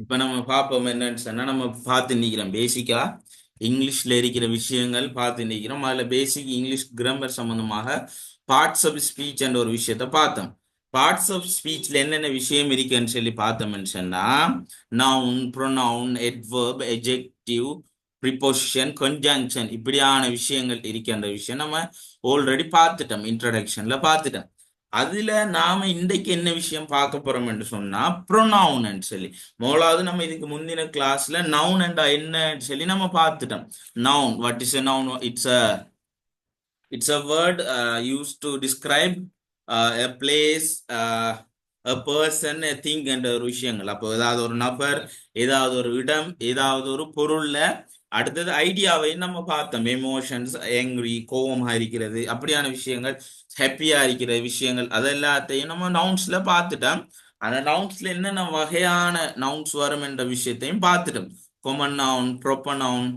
இப்ப நம்ம பார்ப்போம் என்னன்னு சொன்னா நம்ம பார்த்து நிக்கிறோம் பேசிக்கா இங்கிலீஷ்ல இருக்கிற விஷயங்கள் பார்த்து நிக்கிறோம். அதுல பேசிக் இங்கிலீஷ் கிராமர் சம்பந்தமாக பார்ட்ஸ் ஆஃப் ஸ்பீச் என்ற ஒரு விஷயத்த பார்த்தோம். பார்ட்ஸ் ஆஃப் ஸ்பீச்ல என்னென்ன விஷயம் இருக்குன்னு சொல்லி பார்த்தோம்னு சொன்னா நவுன், ப்ரொனவுன், எட்வர்ப், எஜெக்டிவ், ப்ரிபோசிஷன், கன்ஜங்ஷன் இப்படியான விஷயங்கள் இருக்கின்ற விஷயம் நம்ம ஆல்ரெடி பார்த்துட்டோம், இன்ட்ரடக்ஷன்ல பார்த்துட்டோம். அதுல நாம இன்றைக்கு என்ன விஷயம் பார்க்க போறோம் என்று சொன்னா ப்ரொனவுன் சொல்லி. முதலாவது நம்ம இதுக்கு முந்தின கிளாஸ்ல நவுன் என்றா என்னன்னு சொல்லி நம்ம பார்த்துட்டோம். Noun, what is a noun? It's a word use to describe a place, a person, a thing என்ற ஒரு விஷயங்கள். அப்போ ஏதாவது ஒரு நபர், ஏதாவது ஒரு இடம், ஏதாவது ஒரு பொருள்ல அடுத்தது ஐடியாவை நம்ம பார்த்தோம். எமோஷன்ஸ், angry கோபமா இருக்கிறது, அப்படியான விஷயங்கள், ஹாப்பியா இருக்கிற விஷயங்கள், அது எல்லாத்தையும் நம்ம நவுன்ஸ்ல பார்த்துட்டோம். அந்த நவுன்ஸ்ல என்னென்ன வகையான நவுன்ஸ் வரும் என்ற விஷயத்தையும் பார்த்துட்டோம். கொமன் நவுன், ப்ரொப்பர் நவுன்,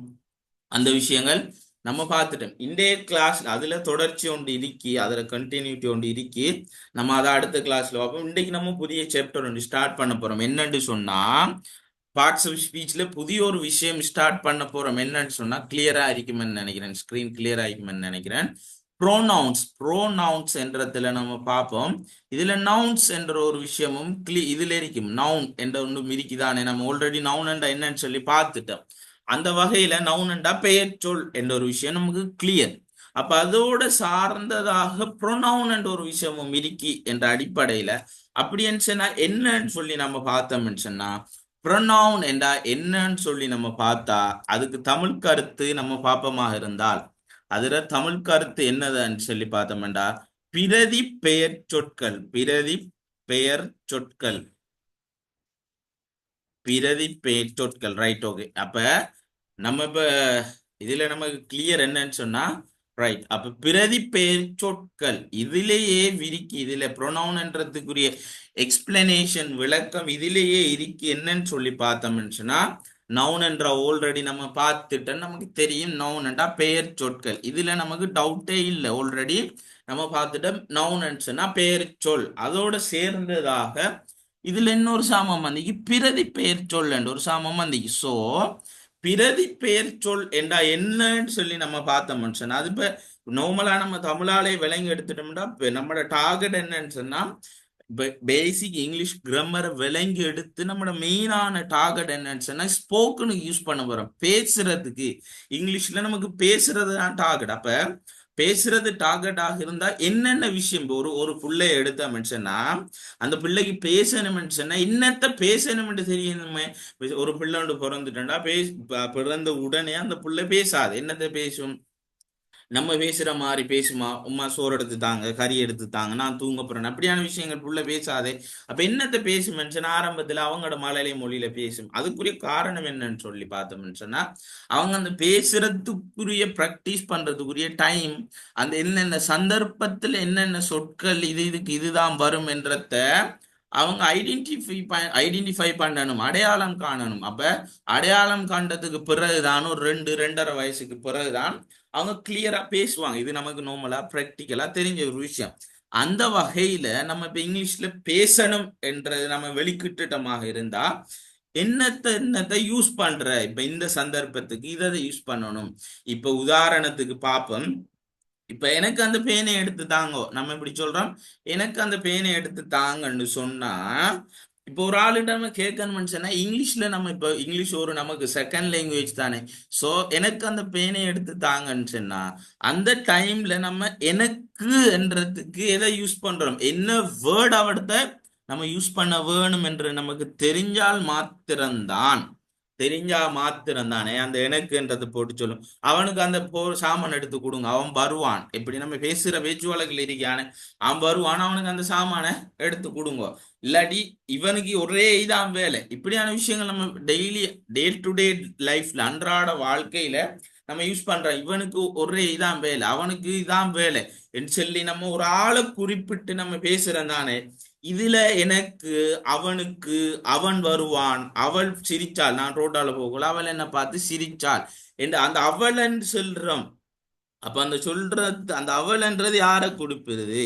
அந்த விஷயங்கள் நம்ம பார்த்துட்டோம். இன்றைய கிளாஸ் அதுல தொடர்ச்சி ஒன்று இருக்கி, அதுல கண்டினியூட்டி ஒன்று இருக்கி, நம்ம அதை அடுத்த கிளாஸ்ல பார்ப்போம். இன்றைக்கு நம்ம புதிய சாப்டர் ஒன்று ஸ்டார்ட் பண்ண போறோம். என்னன்னு சொன்னா பார்ட்ஸ் ஆஃப் ஸ்பீச்ல புதிய ஒரு விஷயம் ஸ்டார்ட் பண்ண போறோம். என்னன்னு சொன்னா கிளியரா இருக்குமென்னு நினைக்கிறேன், ஸ்கிரீன் கிளியரா இருக்குமென்னு நினைக்கிறேன். ப்ரோனவுன்ஸ் என்றதுல நம்ம பார்ப்போம். இதுல நவுன்ஸ் என்ற ஒரு விஷயமும் இதுல இருக்கும். நவுன் என்ற ஒன்றும் இருக்குதானே, நம்ம ஆல்ரெடி நவுன் என்ற என்னன்னு சொல்லி பார்த்துட்டோம். அந்த வகையில நவுன் என்றா பெயர் சொல் என்ற ஒரு விஷயம் நமக்கு கிளியர். அப்ப அதோட சார்ந்ததாக ப்ரொனவுன் என்ற ஒரு விஷயமும் இருக்கி என்ற அடிப்படையில அப்படின்னு சொன்னா என்னன்னு சொல்லி நம்ம பார்த்தோம்னு சொன்னா ப்ரொனவுன் என்றா என்னன்னு சொல்லி நம்ம பார்த்தா அதுக்கு தமிழ் கருத்து நம்ம பாப்பமாக இருந்தால் அதுல தமிழ் கருத்து என்னதுன்னு சொல்லி பார்த்தோம்டா பிரதி பெயர் சொற்கள். பிரதி பெயர் சொற்கள், பிரதி பெயர் சொற்கள், ரைட். ஓகே. அப்ப நம்ம இப்ப இதுல நமக்கு கிளியர் என்னன்னு சொன்னா ரைட். அப்ப பிரதி பெயர் சொற்கள் இதுலேயே விரிக்கி, இதுல ப்ரொனவுன்ன்றதுக்குரிய எக்ஸ்பிளனேஷன் விளக்கம் இதுலேயே இருக்கு. என்னன்னு சொல்லி பார்த்தோம்னு சொன்னா நவுன் என்ற ஆல்ரெடி நம்ம பார்த்துட்டோம், நமக்கு தெரியும். நவுன் என்றா பெயர் சொற்கள், இதுல நமக்கு டவுட்டே இல்லை. ஆல்ரெடி நம்ம பார்த்துட்டோம். நவுன் சொன்னா பெயர் சொல், அதோட சேர்ந்ததாக இதுல இன்னொரு சாமம் வந்திக்கு பிரதி பெயர் சொல் என்ற ஒரு சாமம் வந்திக்கு. சோ பிரதி பெயர் சொல் என்றா என்னன்னு சொல்லி நம்ம பார்த்தோம்னு சொன்னா அது இப்ப நார்மலா நம்ம தமிழாலே விளங்கி எடுத்துட்டோம்னா இப்ப நம்மளோட டார்கெட் என்னன்னு சொன்னா பேசிக் இங்கிலீஷ் கிராமரை விளங்கி எடுத்து நம்மளோட மெயினான டார்கெட் என்னன்னு சொன்னா ஸ்போக்கனுக்கு யூஸ் பண்ண போறோம். பேசுறதுக்கு இங்கிலீஷ்ல நமக்கு பேசுறது தான் டார்கெட். அப்ப பேசுறது டார்கெட்டாக இருந்தா என்னென்ன விஷயம் ஒரு ஒரு பிள்ளைய எடுத்தோம்னு சொன்னா அந்த பிள்ளைக்கு பேசணும்னு சொன்னா என்னத்த பேசணும்னு தெரியணுமே. ஒரு பிள்ளை ஒன்று பிறந்துட்டா பிறந்த உடனே அந்த பிள்ளை பேசாது. என்னத்த பேசும்? நம்ம பேசுற மாதிரி பேசுமா? உமா சோறு எடுத்து தாங்க, கறி எடுத்து தாங்க, நான் தூங்க போறேன், அப்படியான விஷயங்கள் புள்ள பேசாதே. அப்ப என்னத்த பேசும் சொன்னா ஆரம்பத்துல அவங்களோட மழலை மொழியில பேசும். அதுக்குரிய காரணம் என்னன்னு சொல்லி பார்த்தோம்னு சொன்னா அவங்க அந்த பேசுறதுக்குரிய பிராக்டிஸ் பண்றதுக்குரிய டைம், அந்த என்னென்ன சந்தர்ப்பத்துல என்னென்ன சொற்கள் இதுக்கு இதுதான் வரும் என்றத அவங்க ஐடென்டிஃபை பண்ணணும், அடையாளம் காணணும். அப்ப அடையாளம் காண்றதுக்கு பிறகுதான் ஒரு 2, 2.5 வயசுக்கு பிறகுதான் அவங்க கிளியரா பேசுவாங்க. இது நமக்கு நார்மலா பிராக்டிக்கலா தெரிஞ்ச ஒரு விஷயம். அந்த வகையில நம்ம இப்ப இங்கிலீஷ்ல பேசணும் என்றது நம்ம வெளிக்கிட்டமாக இருந்தா என்னத்தை யூஸ் பண்ற, இப்ப இந்த சந்தர்ப்பத்துக்கு இதை யூஸ் பண்ணணும். இப்ப உதாரணத்துக்கு பார்ப்போம். இப்ப எனக்கு அந்த பேனை எடுத்து தாங்கோ, நம்ம இப்படி சொல்றோம், எனக்கு அந்த பேனை எடுத்து தாங்கன்னு சொன்னா இப்போ ஒரு ஆளுகிட்ட நம்ம கேட்கணும்னு சொன்னா இங்கிலீஷ்ல நம்ம இப்போ இங்கிலீஷ் ஒரு நமக்கு செகண்ட் லாங்குவேஜ் தானே. சோ எனக்கு அந்த பேனை எடுத்து தாங்கன்னு சொன்னா அந்த டைம்ல நம்ம எனக்கு என்றதுக்கு எதை யூஸ் பண்றோம், என்ன வேர்ட் அவடத்தை நம்ம யூஸ் பண்ண வேணும் என்று நமக்கு தெரிஞ்சா மாத்திரம்தானே அந்த எனக்குன்றது போட்டு சொல்லும். அவனுக்கு அந்த சாமான் எடுத்து கொடுங்க, அவன் வருவான். எப்படி நம்ம பேசுற பேச்சு வழக்கில் இருக்கானே, அவன் வருவான், அவனுக்கு அந்த சாமானை எடுத்து கொடுங்க. இல்லாட்டி இவனுக்கு ஒரே இதான் வேலை. இப்படியான விஷயங்கள் நம்ம டெய்லி டே டு டே லைஃப்ல அன்றாட வாழ்க்கையில நம்ம யூஸ் பண்றோம். இவனுக்கு ஒரே இதான் வேலை, அவனுக்கு இதான் வேலை என்று சொல்லி நம்ம ஒரு ஆளை குறிப்பிட்டு நம்ம பேசுறோம் தானே. இதுல எனக்கு, அவனுக்கு, அவன் வருவான், அவள் சிரிச்சாள், நான் ரோட்டால போகல, அவள் என்ன பார்த்து சிரிச்சாள் என்று அந்த அவளன்னு சொல்றோம். அப்ப அந்த சொல்றது அந்த அவள்ன்றது யாரை குறிப்பிடுது,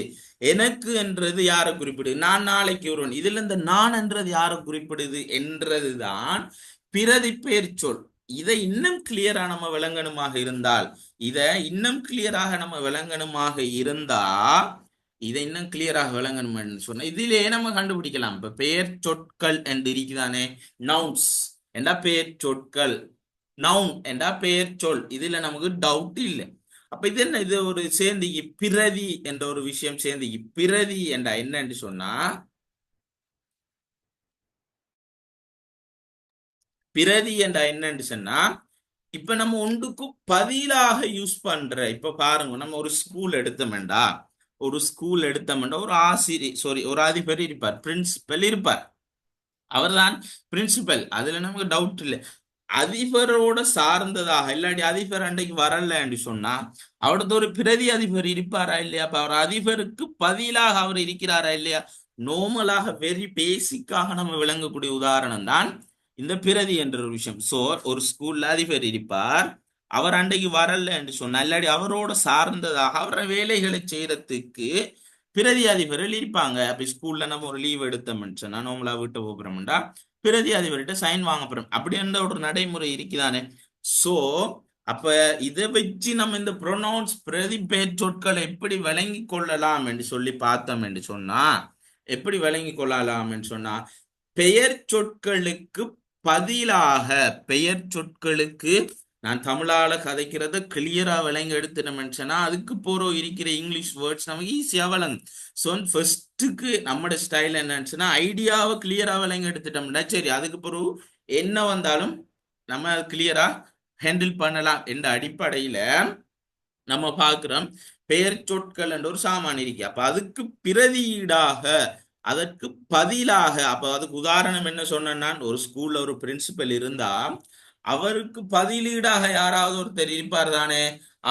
எனக்கு என்றது யாரை குறிப்பிடுது, நான் நாளைக்கு ஒருவன், இதுல இந்த நான் என்றது யாரை குறிப்பிடுது என்றதுதான் பிரதி பெயர் சொல். இதை இன்னும் கிளியரா நம்ம விளங்கணுமாக இருந்தால், இதை இன்னும் கிளியராக நம்ம விளங்கணுமாக இருந்தா இதை இன்னும் கிளியராக விளங்கணும்னு சொன்னா இதிலே நம்ம கண்டுபிடிக்கலாம். இப்ப பெயர் சொற்கள் என்று இருக்குதானே, நவுன்ஸ் என்றா பெயர் சொற்கள், நவுன் என்றா பெயர் சொல், இதுல நமக்கு டவுட் இல்லை. அப்ப இது என்ன, இது ஒரு சேர்ந்திக்கு பிரதி என்ற ஒரு விஷயம் சேர்ந்திக்கு. பிரதி என்றா என்னன்னு சொன்னா, பிரதி என்றா என்னன்னு சொன்னா, இப்ப நம்ம ஒன்றுக்கு பதிலாக யூஸ் பண்ற, இப்ப பாருங்க, நம்ம ஒரு ஸ்கூல் எடுத்தோம்டா, ஒரு ஸ்கூல் எடுத்தோம்டா, ஒரு ஆசிரியர் ஒரு அதிபர் இருப்பார், பிரின்சிபல் இருப்பார், அவர்தான் பிரின்சிபல், அதுல நமக்கு டவுட் இல்லை. அதிபரோட சார்ந்ததாக இல்லாட்டி அதிபர் அன்றைக்கு வரலன்னு சொன்னா அவரது ஒரு பிரதி அதிபர் இருப்பாரா இல்லையா? அப்ப அவர் அதிபருக்கு பதிலாக அவர் இருக்கிறாரா இல்லையா? நோமலாக வெரி பேசிக்காக நம்ம விளங்கக்கூடிய உதாரணம் தான் இந்த பிரதி என்ற ஒரு விஷயம். சோ ஒரு ஸ்கூல்ல அதிபர் இருப்பார், அவர் அன்றைக்கு வரல என்று சொன்னா இல்லாட்டி அவரோட சார்ந்ததாக அவர வேலைகளை செய்யறதுக்கு பிரதி அதிபர்கள் இருப்பாங்க. அப்ப ஸ்கூல்ல நம்ம ஒரு லீவ் எடுத்தோம்னு சொன்னா, நோமலா வீட்டு போகிறோம்டா, பிரதி அதிபர்கிட்ட சைன் வாங்க போறோம், அப்படி என்ற ஒரு நடைமுறை இருக்குதானே. சோ அப்ப இதை வச்சு நம்ம இந்த ப்ரொனவுன்ஸ் பிரதி பெயர் சொற்களை எப்படி விளங்கி கொள்ளலாம் என்று சொல்லி பார்த்தோம் என்று சொன்னா, எப்படி விளங்கி கொள்ளலாம் என்று சொன்னா, பெயர் சொற்களுக்கு பதிலாக, பெயர் சொற்களுக்கு நான் தமிழால கதைக்கிறத கிளியரா விளங்கி எடுத்துட்டோம்னு சொன்னா அதுக்கு போற இருக்கிற இங்கிலீஷ் வேர்ட்ஸ் நமக்கு ஈஸியா விளங்கும். ஸோ ஃபர்ஸ்ட்டுக்கு நம்மளோட ஸ்டைல் என்னன்னு சொன்னா, ஐடியாவை கிளியரா விளங்கி எடுத்துட்டோம்னா சரி, அதுக்கு பிறகு என்ன வந்தாலும் நம்ம கிளியரா ஹேண்டில் பண்ணலாம் என்ற அடிப்படையில நம்ம பார்க்கிறோம். பெயர் சொற்கள் என்ற ஒரு சாமான் இருக்கு, அப்ப அதுக்கு பிரதியீடாக, அதற்கு பதிலாக, அப்ப அதுக்கு உதாரணம் என்ன சொன்னா, ஒரு ஸ்கூல்ல ஒரு பிரின்சிபல் இருந்தா அவருக்கு பதிலீடாக யாராவது ஒருத்தர் இருப்பார் தானே,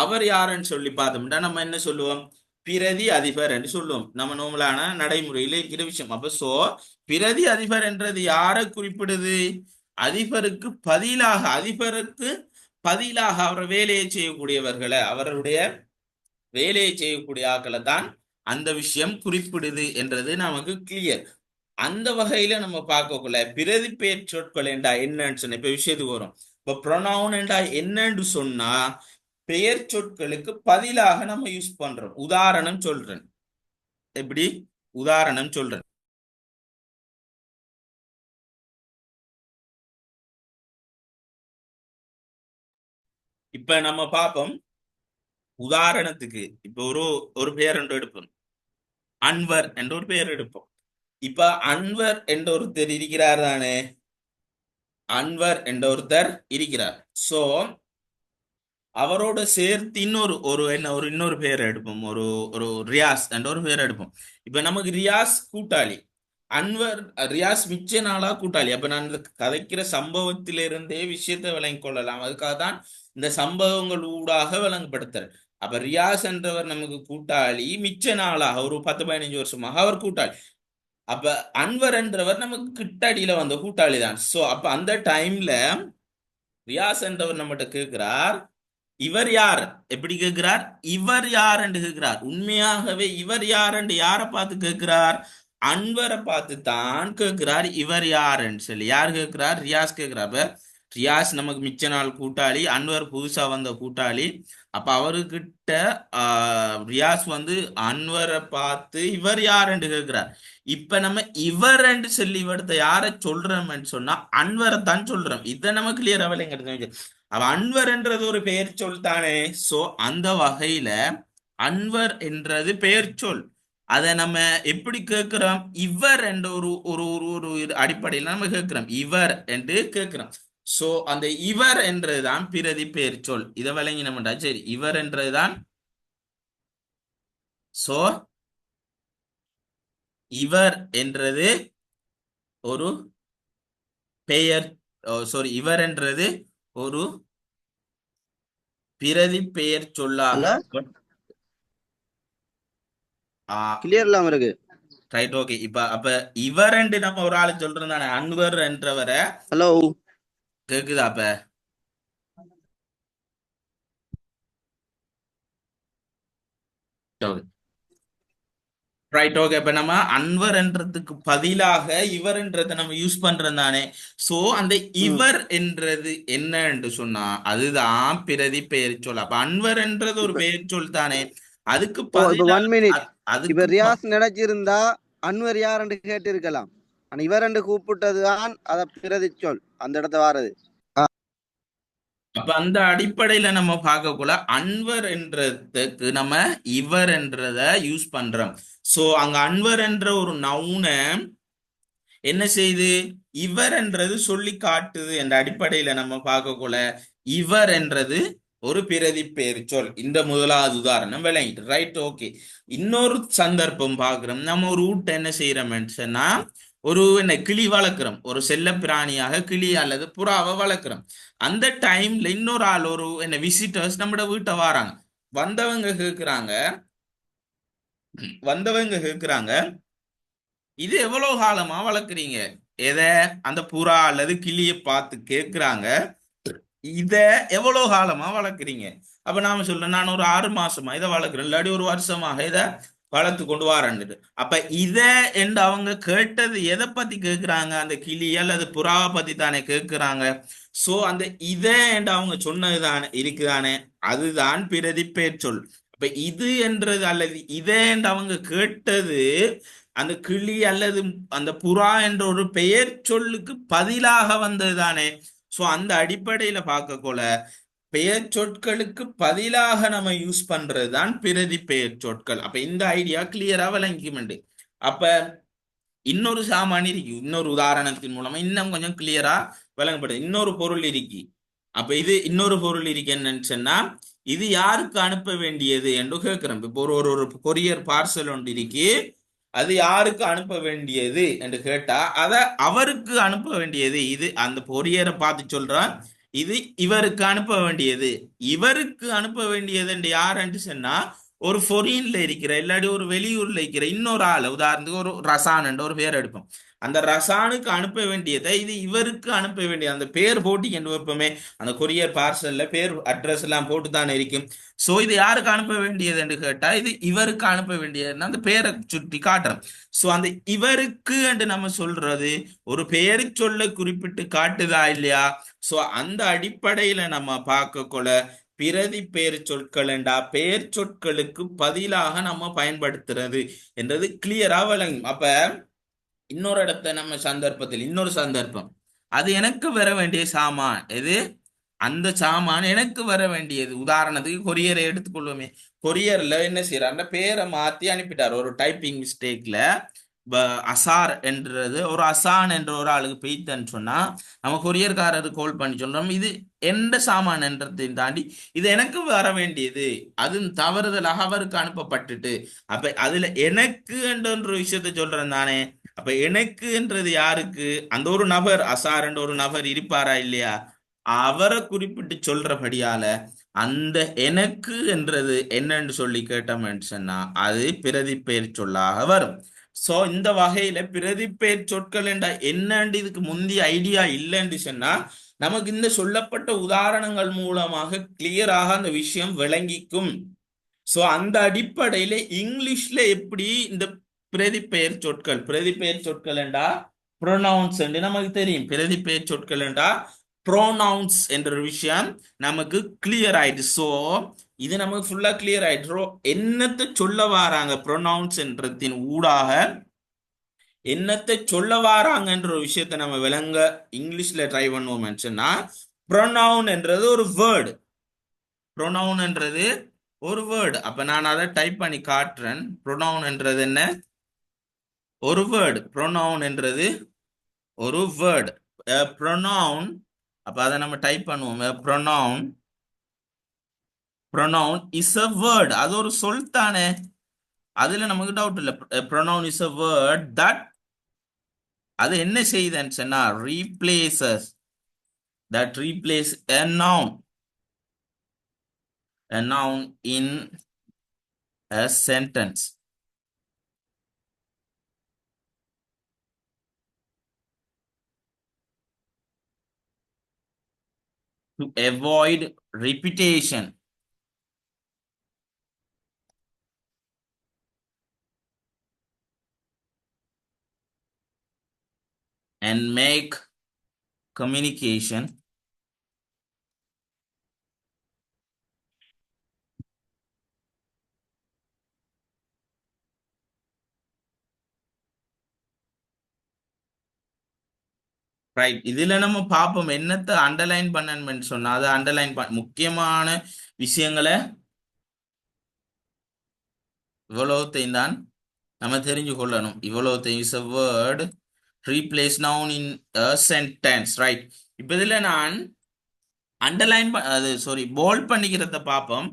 அவர் யாருன்னு சொல்லி பார்த்தோம்னா நம்ம என்ன சொல்லுவோம், பிரதி அதிபர் என்று சொல்லுவோம். நம்ம நோமலான நடைமுறையில் இருக்கிற விஷயம். அப்ப சோ பிரதி அதிபர் என்றது யாரை குறிப்பிடுது, அதிபருக்கு பதிலாக, அதிபருக்கு பதிலாக அவர் வேலையை செய்யக்கூடியவர்களை, அவருடைய வேலையை செய்யக்கூடிய ஆக்களை தான் அந்த விஷயம் குறிப்பிடுது என்றது நமக்கு கிளியர். அந்த வகையில நம்ம பார்க்கக்குள்ள பிரதி பெயர் சொற்கள் என்றா என்னன்னு சொன்ன இப்ப விஷயத்துக்கு வரும். இப்ப ப்ரொனவுன் என்றா என்னன்னு சொன்னா, பெயர் சொற்களுக்கு பதிலாக நம்ம யூஸ் பண்றோம். உதாரணம் சொல்றேன், எப்படி உதாரணம் சொல்றேன். இப்ப நம்ம பார்ப்போம். உதாரணத்துக்கு இப்ப ஒரு ஒரு பெயர் என்று எடுப்போம், அன்வர் என்ற ஒரு பெயர் எடுப்போம். இப்ப அன்வர் என்ற ஒருத்தர் இருக்கிறார் தானே, அன்வர் என்ற ஒருத்தர் இருக்கிறார். சோ அவரோட சேர்த்து இன்னொரு ஒரு என்ன ஒரு இன்னொரு பேர் எடுப்போம், ஒரு ஒரு ரியாஸ் என்ற ஒரு பேர் எடுப்போம். இப்ப நமக்கு ரியாஸ் கூட்டாளி, அன்வர் ரியாஸ் மிச்ச நாளா கூட்டாளி. அப்ப நான் இந்த கதைக்கிற சம்பவத்திலிருந்தே விஷயத்தை விளங்கிக் கொள்ளலாம், அதுக்காக தான் இந்த சம்பவங்கள் ஊடாக விளங்கப்படுத்துறேன். அப்ப ரியாஸ் என்றவர் நமக்கு கூட்டாளி, மிச்ச நாளாக ஒரு 10-15 வருஷமாக அவர் கூட்டாளி. அப்ப அன்வர் என்றவர் நமக்கு கிட்டடியில வந்த கூட்டாளி தான். சோ அப்ப அந்த டைம்ல ரியாஸ் என்றவர் நம்மகிட்ட கேட்கிறார், இவர் யார், எப்படி கேட்கிறார், இவர் யார் என்று கேட்கிறார். உண்மையாகவே இவர் யார் என்று யாரை பார்த்து கேட்கிறார், அன்வரை பார்த்து தான் கேட்கிறார். இவர் யார் என்று சொல்லி யார் கேட்கிறார், ரியாஸ் கேட்கிறார். அப்ப ரியாஸ் நமக்கு மிச்ச நாள் கூட்டாளி, அன்வர் புதுசா வந்த கூட்டாளி. அப்ப அவர்கிட்ட ரியாஸ் வந்து அன்வரை பார்த்து இவர் யார் என்று கேட்கிறார். இப்ப நம்ம இவர் என்று சொல்லி இவர்த்த யாரை சொல்றோம்னு சொன்னா அன்வரை தான் சொல்றோம். இதை நம்ம கிளியரா விளங்கிறது. அவ அன்வர் என்றது ஒரு பெயர் சொல் தானே. சோ அந்த வகையில அன்வர் என்றது பெயர் சொல். அதை நம்ம எப்படி கேட்கிறோம், இவர் என்ற ஒரு ஒரு ஒரு ஒரு அடிப்படையில் நம்ம கேட்கிறோம், இவர் என்று கேட்கிறோம். சோ அந்த இவர் என்றதுதான் பிரதி பெயர் சொல். இதை விளங்கினோம்டா சரி, இவர் என்றதுதான். சோ இவர் என்றது ஒரு பெயர், சாரி, இவர் என்றது ஒரு பிரதி பெயர் சொல்லாக. அண்ணா ஆ, கிளியர் இல்லாம இருக்கு. Right, okay. இப்ப அப்ப இவர் என்று நம்ம ஒரு ஆளு சொல்றோம் தானே, அன்வர் என்றவரை. ஹலோ. கேக்குதா? அப்ப ஓகே ரைட் ஓகே. இப்ப நம்ம அன்வர்ன்றதுக்கு பதிலாக இவர்ன்றதை நம்ம யூஸ் பண்றோம் தானே. சோ அந்த ம். இவர் என்றது என்னன்னு சொன்னா அதுதான் பிரதி பெயர்ச்சொல். அப்ப அன்வர்ன்றது ஒரு இப்ப பெயர்ச்சொல் தானே. அதுக்கு இப்ப பதிலா 1 மினிட். இப்ப அதுக்கு ரியாஸ் நினைச்சிருந்தா அன்வர் யார் கேட்டு இருக்கலாம். ஆனா இவர் கூப்பிட்டதுதான் அத பிரதி சொல் அந்த இடத்த வாரது. ஆ, அப்ப அந்த அடிப்படையில நம்ம பார்க்கக்குள்ள அன்வர் என்றதுக்கு நம்ம இவர் என்றத யூஸ் பண்றோம். சோ அங்க அன்வர் என்ற ஒரு நவுனை என்ன செய்யுது, இவர் என்றது சொல்லி காட்டுது என்ற அடிப்படையில நம்ம பார்க்கக்குள்ள இவர் என்றது ஒரு பிரதி பெயர் சொல். இந்த முதலாவது உதாரணம் விளங்கிட்டு ரைட் ஓகே. இன்னொரு சந்தர்ப்பம் பார்க்கிறோம். நம்ம ஒரு வீட்டை என்ன செய்யறோம்னு சொன்னா ஒரு என்ன கிளி வளர்க்குறோம், ஒரு செல்ல பிராணியாக கிளி அல்லது புறாவை வளர்க்குறோம். அந்த டைம்ல இன்னொரு ஆள் ஒரு என்ன விசிட்டர்ஸ் நம்ம வீட்டை வாராங்க. வந்தவங்க கேட்குறாங்க வந்தவங்க கேட்குறாங்க இது எவ்வளவு காலமா வளர்க்குறீங்க, எதை, அந்த புறா அல்லது கிளியை பார்த்து கேட்குறாங்க இத எவ்வளவு காலமா வளர்க்குறீங்க. அப்ப நாம சொல்றோம் நான் ஒரு 6 மாசமா இதை வளர்க்குறேன், இல்லாட்டி ஒரு வருஷமாக இதை வளர்த்து கொண்டு வரேன்னுட்டு. அப்ப இத என்று அவங்க கேட்டது எதை பத்தி கேட்குறாங்க, அந்த கிளி அல்லது புறாவை பத்தி தானே கேட்குறாங்க. சோ அந்த இத என்று அவங்க சொன்னது தானே இருக்குதானே, அதுதான் பிரதிபெயர் சொல். அப்ப இது என்றது அல்லது இத என்று அவங்க கேட்டது அந்த கிளி அல்லது அந்த புறா என்ற ஒரு பெயர் சொல்லுக்கு பதிலாக வந்தது தானே. சோ அந்த அடிப்படையில பார்க்க போல பெயர் சொற்களுக்கு பதிலாக நம்ம யூஸ் பண்றது தான் பிரதி பெயர் சொற்கள். அப்ப இந்த ஐடியா கிளியரா விளங்கிக்குமெண்டு. அப்ப இன்னொரு சாமான் இருக்கு, இன்னொரு உதாரணத்தின் மூலமா இன்னும் கொஞ்சம் கிளியரா விளங்கப்படுது. இன்னொரு பொருள் இருக்கு. அப்ப இது இன்னொரு பொருள் இருக்கு என்னன்னு சொன்னா இது யாருக்கு அனுப்ப வேண்டியது என்று கேட்கிறோம். இப்போ ஒரு ஒரு ஒரு கொரியர் பார்சல் ஒன்று இருக்கு, அது யாருக்கு அனுப்ப வேண்டியது என்று கேட்டா அத அவருக்கு அனுப்ப வேண்டியது. இது அந்த கொரியரை பார்த்து சொல்றான் இது இவருக்கு அனுப்ப வேண்டியது. இவருக்கு அனுப்ப வேண்டியது என்று யாருன்னு சொன்னா ஒரு ஃபொரின்ல இருக்கிற இல்லாட்டி ஒரு வெளியூர்ல இருக்கிற இன்னொரு ஆள், உதாரணத்துக்கு ஒரு ரசான் என்ற ஒரு பேர் எடுப்போம். அந்த ரசானுக்கு அனுப்ப வேண்டியதை இது இவருக்கு அனுப்ப வேண்டியது. அந்த பேர் போட்டி என்று வைப்போமே, அந்த கொரியர் பார்சல்ல பேர் அட்ரஸ் எல்லாம் போட்டு தானே இருக்கும். சோ இது யாருக்கு அனுப்ப வேண்டியது என்று கேட்டா இது இவருக்கு அனுப்ப வேண்டியதுன்னு அந்த பேரை சுட்டி காட்டுறோம். சோ அந்த இவருக்கு என்று நம்ம சொல்றது ஒரு பெயர் சொல்ல குறிப்பிட்டு காட்டுதா இல்லையா. சோ அந்த அடிப்படையில நம்ம பார்க்க கொள்ள பிரதி பெயர் சொற்கள் என்றா பெயர் சொற்களுக்கு பதிலாக நம்ம பயன்படுத்துறது என்றது கிளியரா விளங்கும். அப்ப இன்னொரு இடத்த நம்ம சந்தர்ப்பத்தில் இன்னொரு சந்தர்ப்பம் அது எனக்கு வர வேண்டிய சாமான் எது, அந்த சாமான் எனக்கு வர வேண்டியது. உதாரணத்துக்கு கொரியரை எடுத்துக்கொள்வோமே, கொரியர்ல என்ன செய்யறாருன்னா பேரை மாத்தி அனுப்பிட்டார் ஒரு டைப்பிங் மிஸ்டேக்ல. அசார் என்றது ஒரு அசான் என்ற ஒரு ஆளுக்கு பெய்தன்னு சொன்னா நம்ம கொரியர்காரருக்கு கால் பண்ணி சொல்றோம் இது எந்த சாமான் என்றதை தாண்டி இது எனக்கு வர வேண்டியது, அது தவறுதலாக அவருக்கு அனுப்பப்பட்டுட்டு. அப்ப அதுல எனக்கு என்ற ஒரு விஷயத்த சொல்றேன் தானே. அப்ப எனக்குன்றது யாருக்கு, அந்த ஒரு நபர் அசார் என்ற ஒரு நபர் இருப்பாரா இல்லையா, அவரை குறிப்பிட்டு சொல்றபடியால அந்த எனக்கு என்றது என்னன்னு சொல்லி கேட்டோம்னு சொன்னா அது பிரதிப்பெயர் சொல்லாக வரும். சோ இந்த வகையில பிரதிப்பெயர் சொற்கள் என்ற என்னன்னு இதுக்கு முந்தைய ஐடியா இல்லைன்னு சொன்னா நமக்கு இந்த சொல்லப்பட்ட உதாரணங்கள் மூலமாக கிளியராக அந்த விஷயம் விளங்கிக்கும். சோ அந்த அடிப்படையில இங்கிலீஷ்ல எப்படி இந்த பிரதிப்பெயர் சொற்கள் என்றா ப்ரொனவுன்ஸ் என்று நமக்கு தெரியும். பிரதிப்பெயர் சொற்கள் என்றா ப்ரோனவுன்ஸ் என்ற ஒரு விஷயம் நமக்கு கிளியர் ஆயிடுச்சு. சோ இது நமக்கு ஃபுல்லா கிளியர் ஆயிடுச்சு. என்னத்தை சொல்ல வாராங்க ப்ரொனவுன்ஸ் என்றதின் ஊடாக என்னத்தை சொல்ல வாராங்கன்ற ஒரு விஷயத்தை நம்ம விளங்க இங்கிலீஷ்ல ட்ரை பண்ணுவோம் சொன்னா ப்ரொனவுன் என்றது ஒரு வேர்டு. ப்ரொனவுன் என்றது ஒரு வேர்டு. அப்ப நான் அதை டைப் பண்ணி காட்டுறேன். ப்ரொனவுன் என்றது என்ன, ஒரு வேர்டு. ப்ரொனவுன் என்றது ஒரு வேர்டு. ப்ரொனவுன். அப்ப அதை நம்ம டைப் பண்ணுவோம். Pronoun, pronoun is a word. அது ஒரு சொல் தானே, அதுல நமக்கு டவுட் இல்லை. Pronoun is a word that அது என்ன செய்யுதுன்னு சொன்னா replaces, that replace a noun in a sentence to avoid repetition. and make communication right. இதுல நம்ம பார்ப்போம் என்னத்தை அண்டர்லைன் பண்ணணும்னு சொன்னா அதை அண்டர்லைன் முக்கியமான விஷயங்களை இவ்வளவுத்தையும் தான் நம்ம தெரிஞ்சு கொள்ளணும். இவ்வளவுத்தையும் is a word replace noun in a sentence, right? இப்ப இதுல நான் அண்டர்லைன் அது சாரி போல்ட் பண்ணிக்கிறத பார்ப்போம்.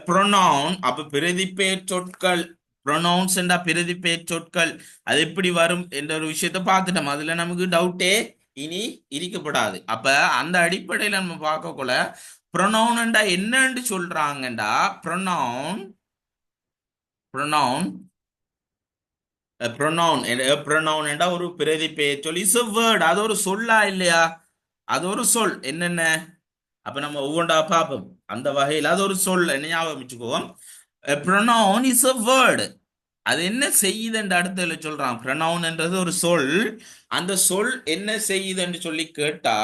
ப்ரொனவுன் அப்ப பிரதிபெயர் சொற்கள், ப்ரொனவுன்ஸ் என்றா பிரதிபெயர் சொற்கள் அது எப்படி வரும் என்ற ஒரு விஷயத்த பார்த்துட்டோம். அதுல நமக்கு டவுட்டே இனி இருக்கப்படாது. அப்ப அந்த அடிப்படையில நம்ம பார்க்கக்குள்ள ப்ரொனவுன் என்றா என்னன்னு சொல்றாங்கடா, ப்ரொனவுன் ப்ரொனவுன் ப்ரொனவுன் ப்ரொனவுன் என்றா ஒரு பிரதிபெயர் சொல். இஸ் a word, அது ஒரு சொல்லா இல்லையா? அது ஒரு சொல். என்னென்ன அப்ப நம்ம ஒவ்வொன்றா பார்ப்போம். அந்த வகையில் அது ஒரு சொல், என்ன ஞாபகம் வச்சுக்குவோம். pronoun is a word. அது என்ன செய்யுதுன்ற அடுத்ததுல சொல்றான். pronoun என்றது ஒரு சொல். அந்த சொல் என்ன செய்யுதுன்னு சொல்லி கேட்டா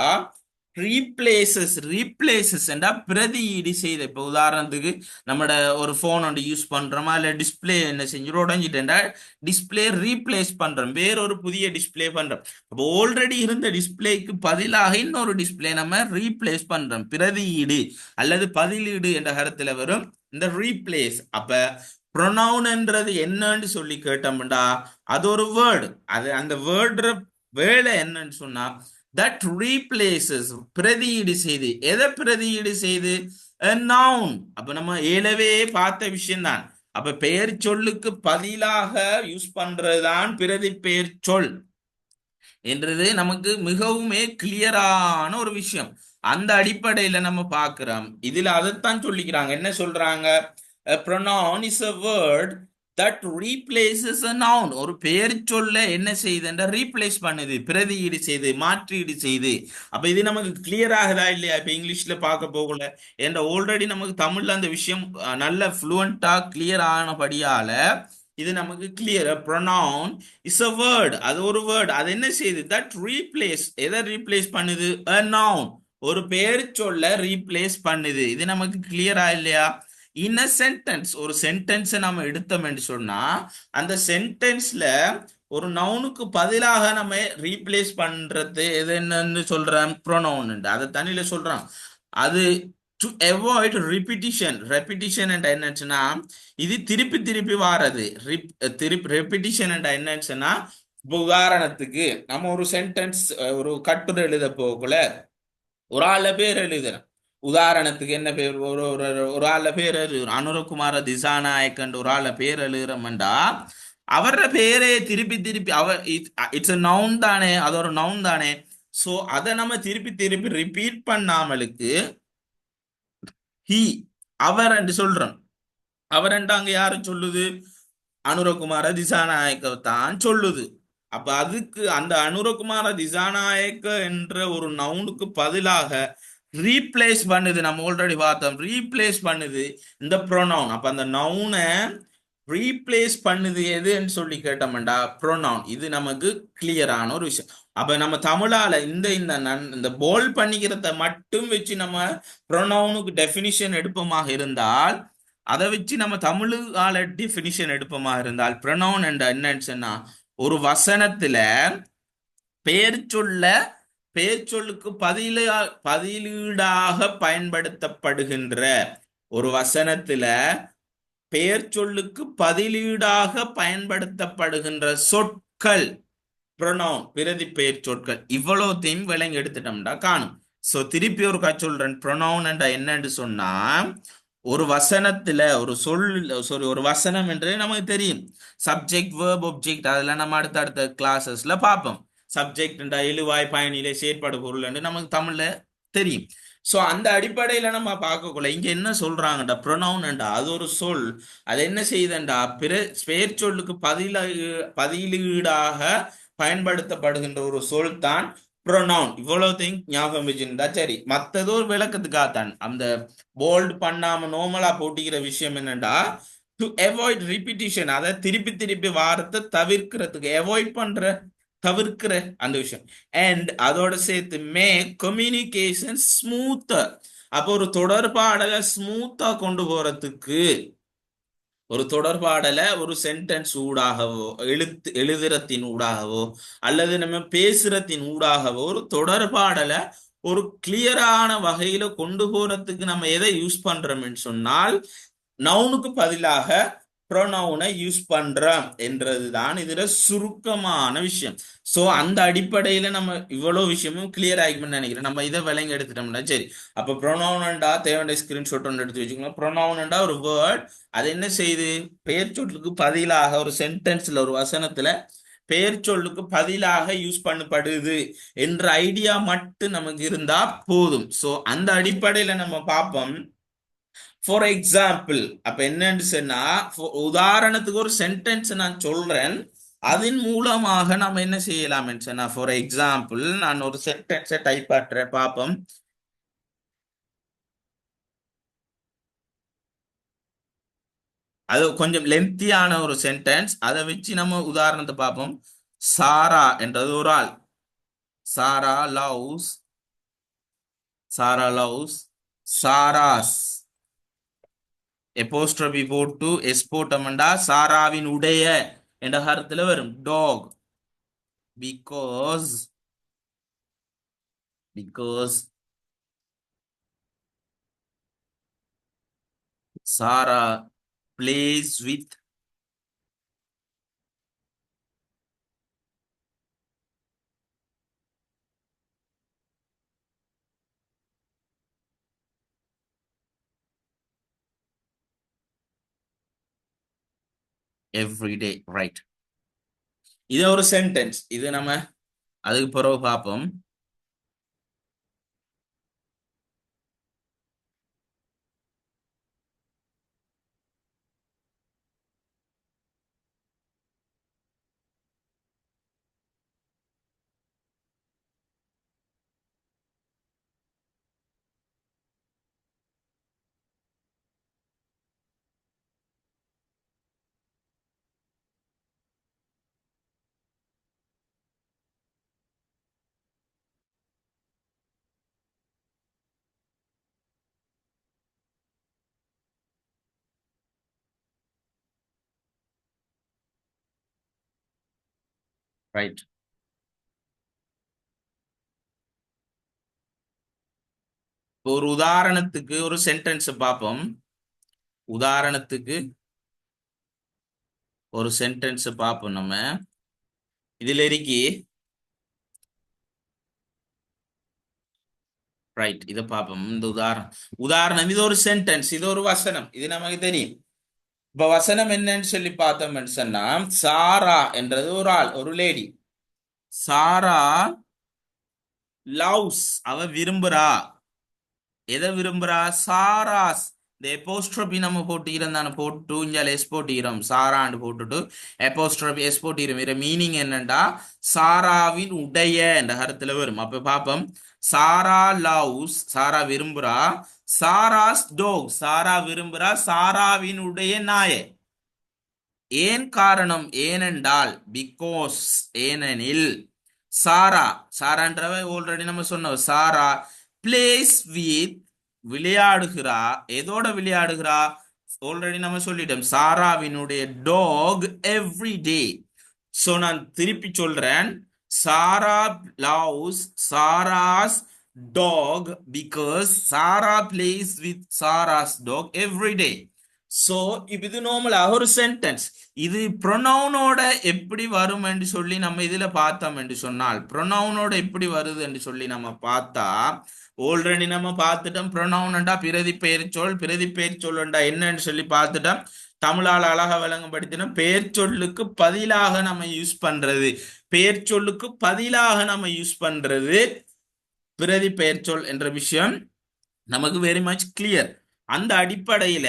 ரீப்ளேசஸ் என்றா பிரதியீடு செய்த. இப்ப உதாரணத்துக்கு நம்மட ஒரு போன் ஒன்று யூஸ் பண்றோமா, இல்ல டிஸ்பிளே என்ன செஞ்சு உடஞ்சிட்டா டிஸ்பிளே ரீப்ளேஸ் பண்றோம், வேறொரு புதிய டிஸ்பிளே பண்றோம். அப்போ ஆல்ரெடி இருந்த டிஸ்பிளேக்கு பதிலாக இன்னொரு டிஸ்பிளே நம்ம ரீப்ளேஸ் பண்றோம். பிரதியீடு அல்லது பதிலீடு என்ற கருத்துல வரும் இந்த ரீப்ளேஸ். அப்ப ப்ரொனவுன் என்றது என்னன்னு சொல்லி கேட்டோம்டா அது ஒரு வேர்டு. அது அந்த வேர்டு வேலை என்னன்னு சொன்னா that replaces பிரதியீடு செய்து. எதை பிரதியீடு செய்து? a noun. அப்ப நம்ம ஏலவே பார்த்த விஷயம் தான். அப்ப பெயர் சொல்லுக்கு பதிலாக யூஸ் பண்றதுதான் பிரதி பெயர் சொல் என்றது நமக்கு மிகவுமே கிளியரான ஒரு விஷயம். அந்த அடிப்படையில நம்ம பார்க்கிறோம். இதுல அதைத்தான் சொல்லிக்கிறாங்க. என்ன சொல்றாங்க? a pronoun is a word that replaces a noun. ஒரு பெயர் சொல்ல என்ன செய்யுதுன்ற ரீப்ளேஸ் பண்ணுது, பிரதியீடு செய்து, மாற்றீடு செய்து. அப்ப இது நமக்கு கிளியர் ஆகுதா இல்லையா? இப்ப இங்கிலீஷ்ல பார்க்க போகல என்ற ஆல்ரெடி நமக்கு தமிழ்ல அந்த விஷயம் நல்ல ஃப்ளூவெண்டா கிளியர் ஆனபடியால இது நமக்கு clear. Pronoun is a word, அது ஒரு வேர்ட். அது என்ன செய்யுது? தட் ரீப்ளேஸ், எதை ரீப்ளேஸ் பண்ணுது? a noun, ஒரு பெயர் சொல்ல ரீப்ளேஸ் பண்ணுது. இது நமக்கு கிளியரா இல்லையா? இன் அ சென்டென்ஸ், ஒரு சென்டென்ஸை நம்ம எடுத்தோம் என்று சொன்னா அந்த சென்டென்ஸ்ல ஒரு நவுனுக்கு பதிலாக நம்ம ரீப்ளேஸ் பண்றது எது என்னன்னு சொல்றேன்? ப்ரொனவுன். அதை தண்ணியில சொல்றான். அது டு அவாய்ட் ரிப்பிட்டிஷன். ரெப்பிட்டிஷன் என்ற என்னச்சுன்னா இது திருப்பி திருப்பி வாரது. திருப்பி ரெப்பிட்டிஷன் என்ற என்னச்சுன்னா உதாரணத்துக்கு நம்ம ஒரு சென்டென்ஸ் ஒரு கட்டுரை எழுத போகல ஒரு ஆள பேர் எழுதுறோம். உதாரணத்துக்கு என்ன பேர்? ஒரு ஆள பேர் எழுதுறோம். அனுரகுமார திசாநாயக்கன் ஒரு ஆள பேர் எழுதுறோம்டா அவர பேரே திருப்பி திருப்பி அவர் இட்ஸ் நவுன் தானே, அது ஒரு நவுன் தானே. சோ அதை நம்ம திருப்பி திருப்பி ரிப்பீட் பண்ணாமலுக்கு ஹி அவர் என்று சொல்றோம். அவர் அங்க யாரு சொல்லுது? அனுரகுமார திசாநாயக்க தான் சொல்லுது. அப்ப அதுக்கு அந்த அனுரகுமார திசாநாயக்க என்ற ஒரு நவுனுக்கு பதிலாக ரீப்ளேஸ் பண்ணுது. நம்ம ஆல்ரெடி பார்த்தோம், ரீப்ளேஸ் பண்ணுது இந்த ப்ரொனவுன். அப்ப அந்த நவுனை ரீப்ளேஸ் பண்ணுது எதுன்னு சொல்லி கேட்டோம்டா ப்ரொனவுன். இது நமக்கு கிளியரான ஒரு விஷயம். அப்ப நம்ம தமிழால இந்த போல் பண்ணிக்கிறத மட்டும் வச்சு நம்ம ப்ரொனவுனுக்கு டெபினிஷன் எடுப்போமாக இருந்தால், அதை வச்சு நம்ம தமிழால டெபினிஷன் எடுப்போமாக இருந்தால் ப்ரொனவுன் என்ற என்னன்னு சொன்னா ஒரு வசனத்துல பெயர் சொல்ல பெயர் சொல்லுக்கு பதிலீடாக பயன்படுத்தப்படுகின்ற ஒரு வசனத்துல பெயர் சொல்லுக்கு பதிலீடாக பயன்படுத்தப்படுகின்ற சொற்கள் ப்ரொனவுன், பிரதி பெயர் சொற்கள். இவ்வளவுத்தையும் விளங்கி எடுத்துட்டோம்டா காணும். சோ திருப்பி ஒரு சொல்றேன். ப்ரொனவுன் என்ற என்னன்னு சொன்னா ஒரு வசனத்துல ஒரு சொல் சாரி ஒரு வசனம் என்று நமக்கு தெரியும். சப்ஜெக்ட் வேர்ப் ஒப்ஜெக்ட் அதெல்லாம் நம்ம அடுத்த கிளாஸஸ்ல பார்ப்போம். சப்ஜெக்ட் என்றா எழுவாய் பயனிலை செயற்பாடு பொருள் என்று நமக்கு தமிழ்ல தெரியும். சோ அந்த அடிப்படையில நம்ம பார்க்கக்குள்ள இங்க என்ன சொல்றாங்கடா ப்ரொனவுன் என்றா அது ஒரு சொல். அது என்ன செய்யுதுண்டா பெயர் சொல்லுக்கு பதிலீடாக பயன்படுத்தப்படுகின்ற ஒரு சொல் தான் ப்ரொனவுன். இவ்வளவுத்தையும் ஞாபகம் வச்சிருந்தா சரி. மத்தது ஒரு விளக்கத்துக்காகத்தான் அந்த போல்ட் பண்ணாம நோமலா போட்டிக்கிற விஷயம் என்னன்னா டு அவாய்ட் ரிப்பிட்டிஷன், அதை திருப்பி திருப்பி வாரத்தை தவிர்க்கிறதுக்கு. அவாய்ட் பண்ற தவிர்க்கிற அந்த விஷயம். அண்ட் அதோட சேர்த்து மேக் கம்யூனிகேஷன் ஸ்மூத்தர். அப்போ ஒரு தொடர்பாடலை ஸ்மூத்தா கொண்டு போறதுக்கு, ஒரு தொடர்பாடலை ஒரு சென்டென்ஸ் ஊடாகவோ எழுதுறத்தின் ஊடாகவோ அல்லது நம்ம பேசுறத்தின் ஊடாகவோ ஒரு தொடர்பாடலை ஒரு கிளியரான வகையில கொண்டு போறதுக்கு நம்ம எதை யூஸ் பண்றோம்னு சொன்னால் நவுனுக்கு பதிலாக ப்ரொனவுனை யூஸ் பண்றோம் என்றதுதான் இதுல சுருக்கமான விஷயம். சோ அந்த அடிப்படையில நம்ம இவ்வளவு விஷயமும் கிளியர் ஆகிக்கணும்னு நினைக்கிறேன். நம்ம இதை விளங்கி எடுத்துட்டோம்னா சரி. அப்ப ப்ரொனவுன்டா தேவையான ஸ்கிரீன்ஷாட் ஒன்று எடுத்து வச்சுக்கோங்க. ப்ரொனவுன்டா ஒரு வேர்ட், அது என்ன செய்யுது, பெயர் சொல்லுக்கு பதிலாக ஒரு சென்டென்ஸ்ல ஒரு வசனத்துல பெயர் சொல்லுக்கு பதிலாக யூஸ் பண்ணப்படுது என்ற ஐடியா மட்டும் நமக்கு இருந்தா போதும். சோ அந்த அடிப்படையில நம்ம பார்ப்போம். ஃபார் எக்ஸாம்பிள், அப்ப என்னன்னு சொன்னா உதாரணத்துக்கு ஒரு சென்டென்ஸ் நான் சொல்றேன், அதன் மூலமாக நம்ம என்ன செய்யலாம் சொன்னா, ஃபார் எக்ஸாம்பிள் நான் ஒரு சென்டென்ஸை டைப் பண்றேன் பார்ப்போம். அது கொஞ்சம் லென்த்தியான ஒரு சென்டென்ஸ், அதை வச்சு நம்ம உதாரணத்தை பார்ப்போம். சாரா என்றது ஒரு ஆள். சாரா லவ்ஸ், சாரா லவ்ஸ் சாராஸ். எப்போஸ்ட்ரோபி போட்டு எஸ் போட்டோம்டா சாராவின் உடைய என்ற கருத்துல வரும். டாக், because Sarah plays with every day, right? இது ஒரு சென்டென்ஸ். இது நம்ம அதுக்கு பிறகு பார்ப்போம். ரைட். ஒரு உதாரணத்துக்கு ஒரு சென்டென்ஸ் பார்ப்போம். உதாரணத்துக்கு ஒரு சென்டென்ஸ் பார்ப்போம். நம்ம இதுல இருக்கி ரைட், இதை பார்ப்போம். இந்த உதாரணம் இது ஒரு சென்டென்ஸ், இது ஒரு வசனம், இது நமக்கு தெரியும். இப்ப வசனம் என்னன்னு சொல்லி பார்த்தோம்னு சொன்னா, சாரா என்றது ஒரு ஆள், ஒரு லேடி. சாரா லவ்ஸ், அவ விரும்புறா. எதை விரும்புறா? சாராஸ். இந்த எப்போஸ்ட்ரோபி நம்ம போட்டுக்கிறோம் தானே, போட்டு இங்கே எஸ் போட்டுக்கிறோம், சாரான்னு போட்டுட்டு எப்போஸ்ட்ரோபி எஸ் போட்டுக்கிறோம். இதில் மீனிங் என்னண்டா சாராவின் உடைய என்ற கருத்துல வரும். அப்ப பார்ப்போம். சாரா லவ்ஸ், சாரா விரும்புறா. சாராஸ் டாக், சாரா விரும்புறா சாராவின் உடைய நாயை. ஏன் காரணம்? ஏனென்றால் பிகாஸ், ஏனெனில் சாரா, சாரான்றவ ஆல்ரெடி நம்ம சொன்னோம். சாரா பிளேஸ் வித், விளையாடுகிறா. எதோட விளையாடுகிறா? ஆல்ரெடி நம்ம சொல்லிட்டோம், சாராவினுடைய டாக் எவ்ரி டே. சோ நான் திருப்பி சொல்றேன். Sarah loves Sarah's dog because Sarah plays with Sarah's dog every day. So இது நார்மலாக ஒரு சென்டென்ஸ். இது ப்ரொனவுனோட எப்படி வரும் என்று சொல்லி நம்ம இதுல பார்த்தோம் என்று சொன்னால், ப்ரொனவுனோட எப்படி வருது என்று சொல்லி நம்ம பார்த்தா, ஆல்ரெடி நம்ம பார்த்துட்டோம். ப்ரொனவுன்டா பிரதி பெயர் சொல், பிரதி பெயர் சொல்லுண்டா என்னன்னு சொல்லி பார்த்துட்டோம். தமிழால் அழகா விளங்கப்படுத்தினோம். பெயர் சொல்லுக்கு பதிலாக நம்ம யூஸ் பண்றது, பெயர் சொல்லுக்கு பதிலாக நம்ம யூஸ் பண்றது பிரதி பெயர் சொல் என்ற விஷயம் நமக்கு வெரி மச் கிளியர். அந்த அடிப்படையில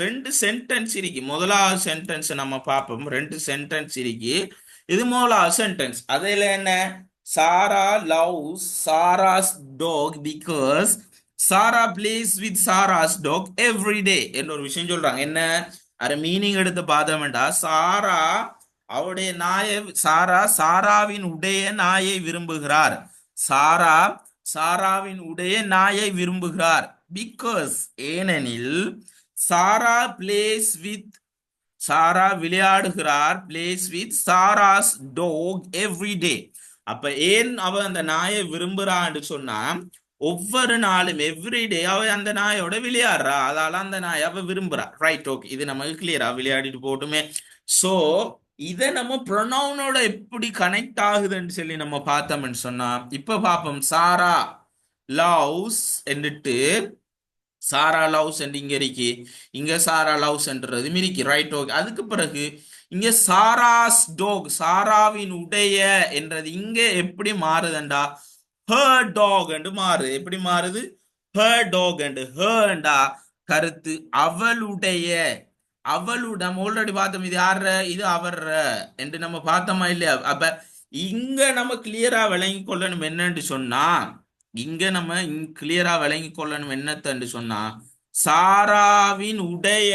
ரெண்டு சென்டென்ஸ் இருக்கு. முதலாவது சென்டென்ஸ் நம்ம பார்ப்போம். ரெண்டு சென்டென்ஸ் இருக்கு. இது முதலாவது சென்டென்ஸ். அதுல என்ன? Sarah loves Sarah's dog because Sarah plays with Sarah's dog every day என்ற ஒரு விஷயம் சொல்றாங்க. என்ன அது மீனிங் எடுத்து பார்த்தோம்டா, சாரா அவருடைய நாயை சாராவின் உடைய நாயை விரும்புகிறார். சாரா சாராவின் உடைய நாயை விரும்புகிறார். பிகாஸ் ஏனெனில் சாரா பிளேஸ் வித் சாரா விளையாடுகிறார், plays with Sarah's dog every day. அப்ப ஏன் அவ அந்த நாயை விரும்புறான்னு சொன்னா, ஒவ்வொரு நாளும் எவ்ரிடே அவ அந்த நாயோட விளையாடுறா, அதால அந்த நாயை அவ விரும்புறா. ரைட், ஓகே, இது நமக்கு கிளியரா விளையாடிட்டு போட்டுமே. சோ இதை நம்ம ப்ரொனவுனோட எப்படி கனெக்ட் ஆகுதுன்னு சொல்லி நம்ம பார்த்தோம்னு சொன்னா, இப்ப பார்ப்போம். சாரா லவ்ஸ் என்றிட்டு சாரா லவ்ஸ் என்று இங்க இருக்கு, இங்க சாரா லவ்ஸ் என்றது மிரிக்கி. Right, okay. அதுக்கு பிறகு இங்க சாராஸ் டாக் சாராவின் உடைய என்றது இங்க எப்படி மாறுதுண்டா, ஹர் டாக் என்று மாறுது. எப்படி மாறுது? ஹர் டாக் என்று. ஹர்ண்டா கருத்து, அவளுடைய. நம்ம ஆல்ரெடி பார்த்தோம், இது யார, இது அவர் என்று நம்ம பார்த்தோமா இல்லையா? அப்ப இங்க நம்ம கிளியரா விளங்கி கொள்ளணும் என்னன்னு சொன்னா, இங்க நம்ம கிளியரா விளங்கி கொள்ளணும் என்னத்தன்னு சொன்னா, சாராவின் உடைய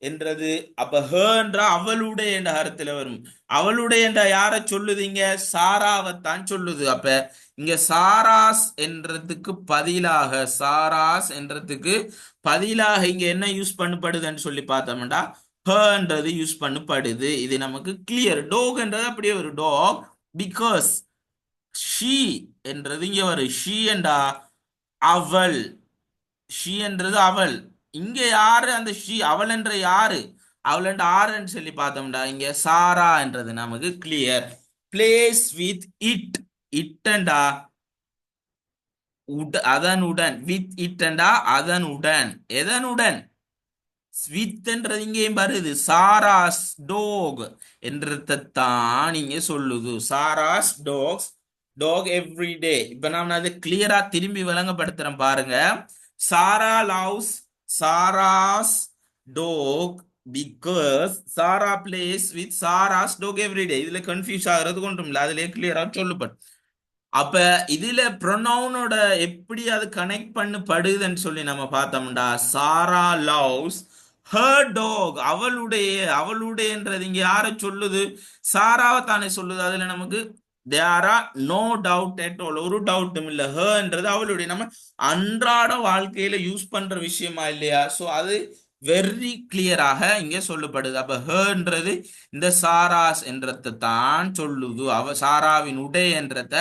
என்றது அப்ப ஹேன்றா அவளுடைய என்ற அர்த்தத்துல வரும். அவளுடைய என்ற யார சொல்லுது? இங்க சாராவைத்தான் சொல்லுது. அப்ப இங்க சாராஸ் என்றதுக்கு பதிலாக, சாராஸ் என்றதுக்கு பதிலாக இங்க என்ன யூஸ் பண்ணப்படுதுன்னு சொல்லி பார்த்தோம்டா, ஹன்றது யூஸ் பண்ணப்படுது. இது நமக்கு கிளியர். டாக் என்றது அப்படியே ஒரு டாக். பிகாஸ் ஷீ என்றது இங்க வரும். ஷீ என்றா அவள். ஷீ என்றது அவள். இங்க யாரு அந்த ஷீ? அவள் என்ற யாரு? அவள் என்ற ஆறுன்னு சொல்லி பார்த்தோம்டா, இங்க சாரா என்றது நமக்கு கிளியர். Plays with it. இட்டண்டா அதனுடன். வித் இட்டண்டா அதனுடன். எதனுடன்? வித் என்றது இங்கேயும் வருது. சாராஸ் டோக் என்றதான் இங்க சொல்லுது. Sarah's dogs dog every day. இப்ப நான் அதை கிளியரா திரும்பி விளங்கப்படுத்துறேன் பாருங்க. Sarah loves Sarah's dog because Sarah plays with Sarah's dog every day. இதுல கன்ஃபியூஸ் ஆகுறது கொண்டும் இல்லை, அதுல கிளியரா சொல்லப்படும். அப்ப இதுல ப்ரொனவுனோட எப்படி அது கனெக்ட் பண்ணப்படுதுன்னு சொல்லி நம்ம பார்த்தோம்டா, சாரா லவ்ஸ் ஹர் டாக் அவளுடைய. அவளுடையன்றது இங்க யார சொல்லுது? சாராவை தானே சொல்லுது. அதுல நமக்கு there are no doubt at all, ஒரு டவுட்டும் இல்ல. ஹர்ன்றது அவளுடைய, நம்ம அன்றாட வாழ்க்கையில யூஸ் பண்ற விஷயமா இல்லையா? சோ அது வெரி கிளியராக இங்க சொல்லப்படுது. அப்ப ஹர்ன்றது இந்த சாராஸ் என்றதை தான் சொல்லுது. சாராவின் உடைய என்றத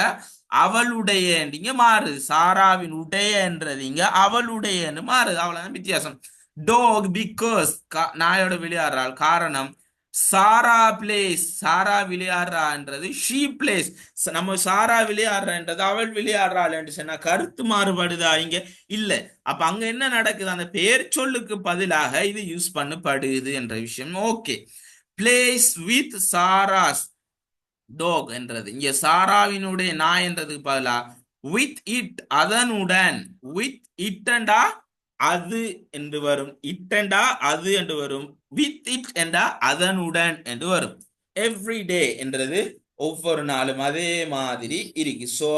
அவளுடைய இங்க மாறுது. சாராவின் உடைய என்றது இங்க அவளுடையன்னு மாறுது. அவ்வளவுதான் வித்தியாசம். டாக் பிகாஸ் நாயோட விளையாடுறாள். காரணம் சாரா பிளேஸ் சாரா விளையாடுறான்றது ஷீ பிளேஸ். நம்ம சாரா விளையாடுறன்றது அவள் விளையாடுறாள் என்று சொன்னா கருத்து மாறுபடுதா? இங்க இல்ல. அப்ப அங்க என்ன நடக்குது? அந்த பெயர் சொல்லுக்கு பதிலாக இது யூஸ் பண்ணப்படுது என்ற விஷயம். Okay. Place with Sarah's talk என்றது இங்க சாராவினுடைய நாய் என்றதுக்கு பதிலா வித் இட் அதனுடன். வித் இட்டண்டா அது என்று வரும். இட்டண்டா அது என்று வரும். வித் இட் என்றா அதனுடன் என்று வரும். எவ்ரி டே என்றது ஒவ்வொரு நாளும் அதே மாதிரி இருக்கு. சோ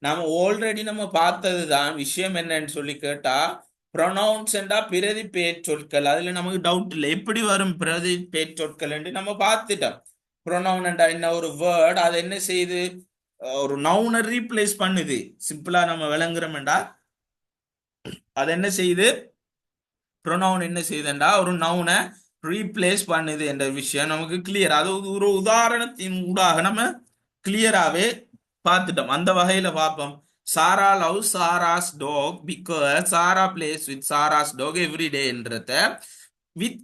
நம்ம ஆல்ரெடி நம்ம பார்த்ததுதான். விஷயம் என்னன்னு சொல்லி கேட்டா, ப்ரொனவுன்ஸ் என்றா பிரதி பெயர் சொற்கள். அதுல நமக்கு டவுட் இல்லை. எப்படி வரும் பிரதி பெயர் சொற்கள் என்று நம்ம பார்த்துட்டோம். ப்ரொனவுன் என்றா என்ன? ஒரு வேர்ட், அது என்ன செய்யுது? ஒரு நவுனை ரீப்ளேஸ் பண்ணுது. சிம்பிளா நம்ம விளங்குறோம்டா, அது என்ன செய்யுது? ப்ரொனவுன் என்ன செய்யுதுண்டா ஒரு நவுனை ரீப்ளேஸ் பண்ணுது என்ற விஷயம் நமக்கு கிளியர். அது ஒரு உதாரணத்தின் ஊடாக நம்ம கிளியராகவே பார்த்துட்டோம். அந்த வகையில பார்ப்போம். Sarah love Sarah's dog because Sarah plays with Sarah's dog every day என்றத வித்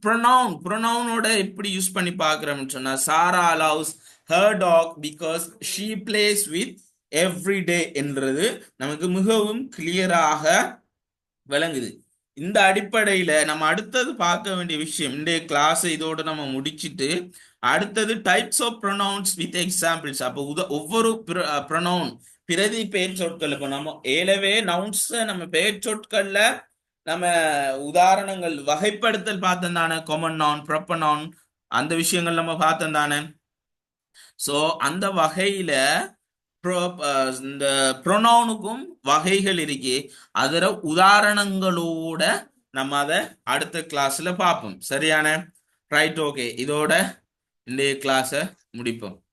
ப்ரொனவுனோட எப்படி யூஸ் பண்ணி பார்க்கிறோம்னு சொன்னா, Sarah loves her dog because she plays with every day என்றது நமக்கு மிகவும் கிளியராக விளங்குது. இந்த அடிப்படையில நம்ம அடுத்தது பார்க்க வேண்டிய விஷயம், இந்த கிளாஸ் இதோட நம்ம முடிச்சிட்டு அடுத்தது types of pronouns with examples. அப்போ ஒவ்வொரு ப்ரொனவுன் பிரதி பெயர் சொற்கள். இப்போ நம்ம ஏலவே நவுன்ஸ் நம்ம பெயர் சொற்கள்ல நம்ம உதாரணங்கள் வகைப்படுத்தல் பார்த்தோம் தானே. காமன் நவுன், ப்ராப்பர் நவுன், அந்த விஷயங்கள் நம்ம பார்த்தோம் தானே. சோ அந்த வகையில இந்த ப்ரொனவுனுக்கும் வகைகள் இருக்கு. அதுல உதாரணங்களோட நம்ம அதை அடுத்த கிளாஸ்ல பார்ப்போம். சரியான? Right, okay. இதோட இன்றைய கிளாஸை முடிப்போம்.